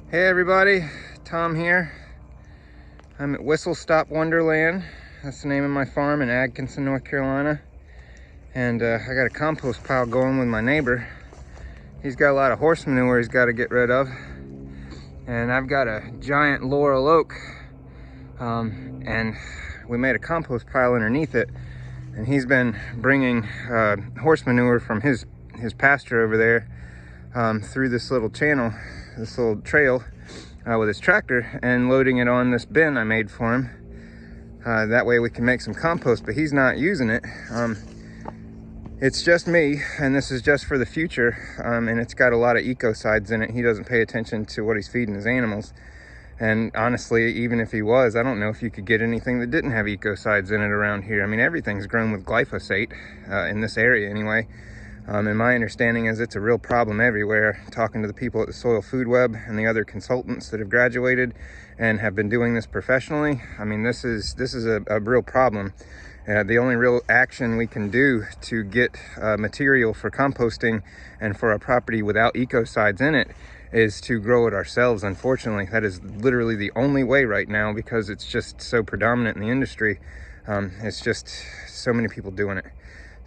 Hey everybody, Tom here. I'm at Whistle Stop Wonderland. That's the name of my farm in Atkinson, North Carolina. And I got a compost pile going with my neighbor. He's got a lot of horse manure he's got to get rid of. And I've got a giant laurel oak. And we made a compost pile underneath it. And he's been bringing horse manure from his pasture over there through this little channel, this little trail with his tractor, and loading it on this bin I made for him. That way we can make some compost, but he's not using it. It's just me, and this is just for the future, and it's got a lot of ecocides in it. He doesn't pay attention to what he's feeding his animals. And honestly, even if he was, I don't know if you could get anything that didn't have ecocides in it around here. I mean, everything's grown with glyphosate in this area anyway. And my understanding is it's a real problem everywhere. Talking to the people at the Soil Food Web and the other consultants that have graduated and have been doing this professionally, I mean, this is a real problem. The only real action we can do to get material for composting and for our property without ecocides in it is to grow it ourselves. Unfortunately, that is literally the only way right now, because it's just so predominant in the industry. It's just so many people doing it.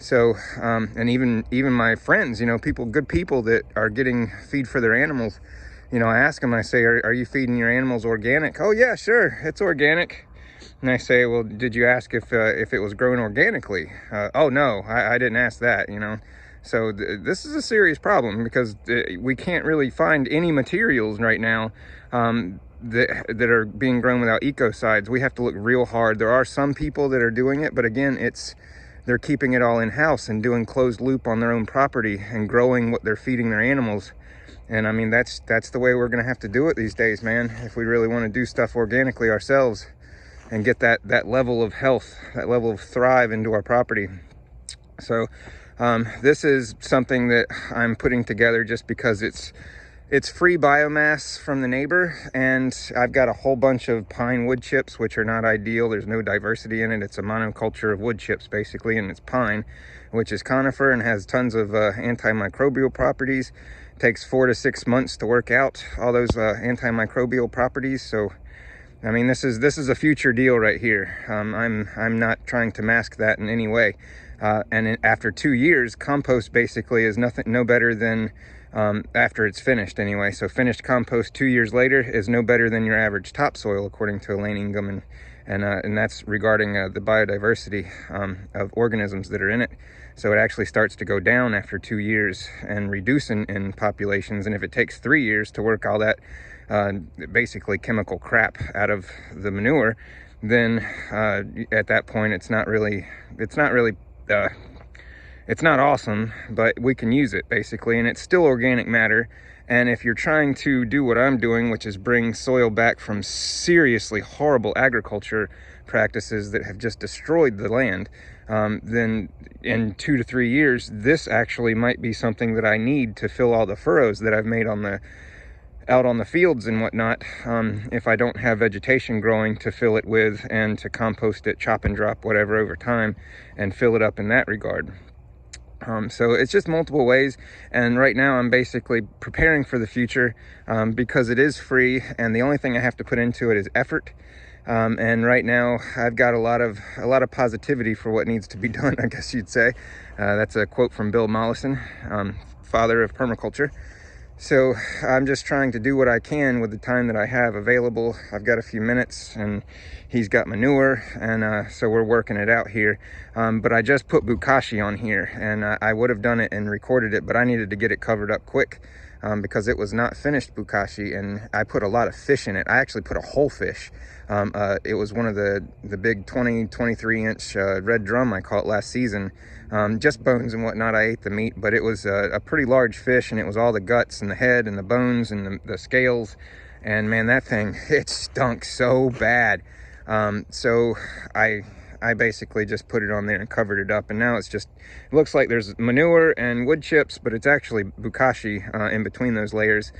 So, and even my friends, you know, good people that are getting feed for their animals, you know, I ask them, I say, are you feeding your animals organic? Oh yeah, sure, it's organic. And I say, well, did you ask if it was grown organically? Oh no, I didn't ask that, you know. So this is a serious problem, because we can't really find any materials right now that are being grown without ecocides. We have to look real hard. There are some people that are doing it, but again, they're keeping it all in-house and doing closed loop on their own property and growing what they're feeding their animals. And I mean, that's the way we're gonna have to do it these days, man, if we really want to do stuff organically ourselves and get that level of health, that level of thrive into our property. So this is something that I'm putting together just because it's free biomass from the neighbor, and I've got a whole bunch of pine wood chips, which are not ideal. There's no diversity in it. It's a monoculture of wood chips basically, and it's pine, which is conifer and has tons of antimicrobial properties. It takes 4 to 6 months to work out all those antimicrobial properties. So I mean, this is a future deal right here. I'm not trying to mask that in any way. And after 2 years, compost basically is no better than after it's finished anyway. So finished compost 2 years later is no better than your average topsoil, according to Elaine Ingham, and that's regarding the biodiversity of organisms that are in it. So it actually starts to go down after 2 years and reduce in populations. And if it takes 3 years to work all that basically chemical crap out of the manure, then at that point it's not awesome, but we can use it basically, and it's still organic matter. And if you're trying to do what I'm doing, which is bring soil back from seriously horrible agriculture practices that have just destroyed the land, then in 2 to 3 years, this actually might be something that I need to fill all the furrows that I've made out on the fields and whatnot, if I don't have vegetation growing to fill it with and to compost it, chop and drop, whatever, over time, and fill it up in that regard. So it's just multiple ways, and right now I'm basically preparing for the future, because it is free, and the only thing I have to put into it is effort. And right now I've got a lot of positivity for what needs to be done, I guess you'd say. That's a quote from Bill Mollison, father of permaculture. So I'm just trying to do what I can with the time that I have available. I've got a few minutes, and he's got manure, and so we're working it out here. But I just put bukashi on here, and I would have done it and recorded it, but I needed to get it covered up quick because it was not finished bukashi, and I put a lot of fish in it. I actually put a whole fish. It was one of the big 23 inch red drum, I call it, last season. Just bones and whatnot. I ate the meat, but it was a pretty large fish, and it was all the guts and the head and the bones and the scales. And man, that thing, it stunk so bad. So I basically just put it on there and covered it up, and now it looks like there's manure and wood chips, but it's actually bukashi in between those layers,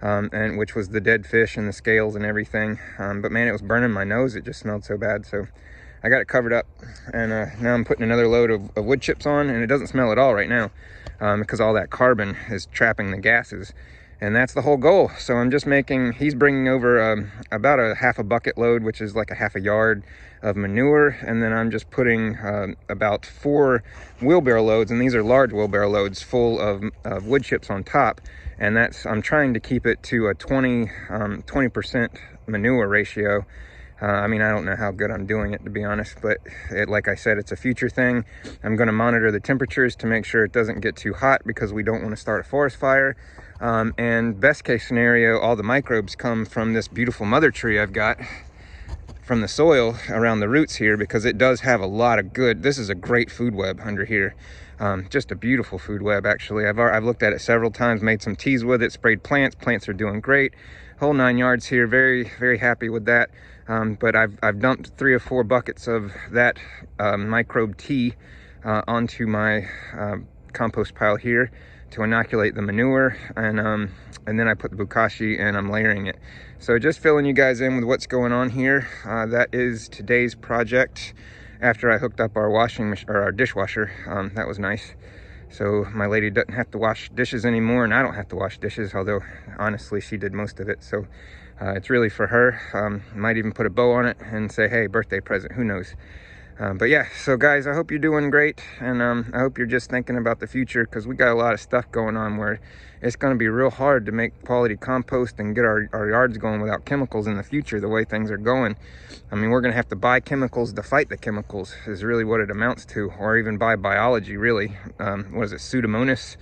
and which was the dead fish and the scales and everything. But man, it was burning my nose. It just smelled so bad. So I got it covered up, and now I'm putting another load of wood chips on, and it doesn't smell at all right now, because all that carbon is trapping the gases. And that's the whole goal. So I'm just making, he's bringing over about a half a bucket load, which is like a half a yard of manure. And then I'm just putting about 4 wheelbarrow loads, and these are large wheelbarrow loads full of wood chips on top. And that's, I'm trying to keep it to a 20% manure ratio. I mean, I don't know how good I'm doing it, to be honest, but like I said, it's a future thing. I'm going to monitor the temperatures to make sure it doesn't get too hot, because we don't want to start a forest fire. And best case scenario, all the microbes come from this beautiful mother tree I've got from the soil around the roots here, because it does have a lot of good, this is a great food web under here. Just a beautiful food web, actually. I've looked at it several times, made some teas with it, sprayed plants are doing great. Whole 9 yards here, very, very happy with that. But I've dumped 3 or 4 buckets of that microbe tea onto my compost pile here to inoculate the manure, and then I put the bokashi and I'm layering it. So just filling you guys in with what's going on here. That is today's project after I hooked up our our dishwasher. That was nice. So my lady doesn't have to wash dishes anymore, and I don't have to wash dishes, although honestly she did most of it. So it's really for her. Might even put a bow on it and say, hey, birthday present, who knows. But yeah, so guys, I hope you're doing great, and I hope you're just thinking about the future, because we got a lot of stuff going on where it's going to be real hard to make quality compost and get our yards going without chemicals in the future, the way things are going. I mean, we're going to have to buy chemicals to fight the chemicals, is really what it amounts to, or even buy biology, really. What is it, Pseudomonas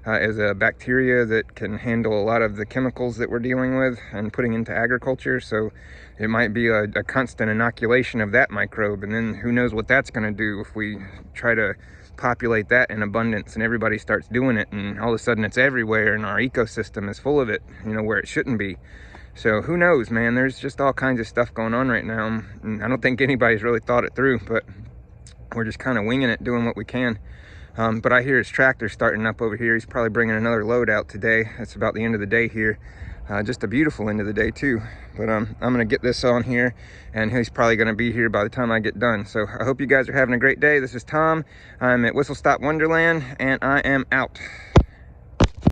is a bacteria that can handle a lot of the chemicals that we're dealing with and putting into agriculture. So it might be a constant inoculation of that microbe, and then who knows what that's going to do if we try to populate that in abundance and everybody starts doing it, and all of a sudden it's everywhere and our ecosystem is full of it, you know, where it shouldn't be. So who knows, man. There's just all kinds of stuff going on right now, and I don't think anybody's really thought it through, but we're just kind of winging it, doing what we can. But I hear his tractor starting up over here. He's probably bringing another load out today. It's about the end of the day here. Just a beautiful end of the day too. But I'm gonna get this on here, and he's probably gonna be here by the time I get done. So I hope you guys are having a great day. This is Tom. I'm at Whistle Stop Wonderland, and I am out.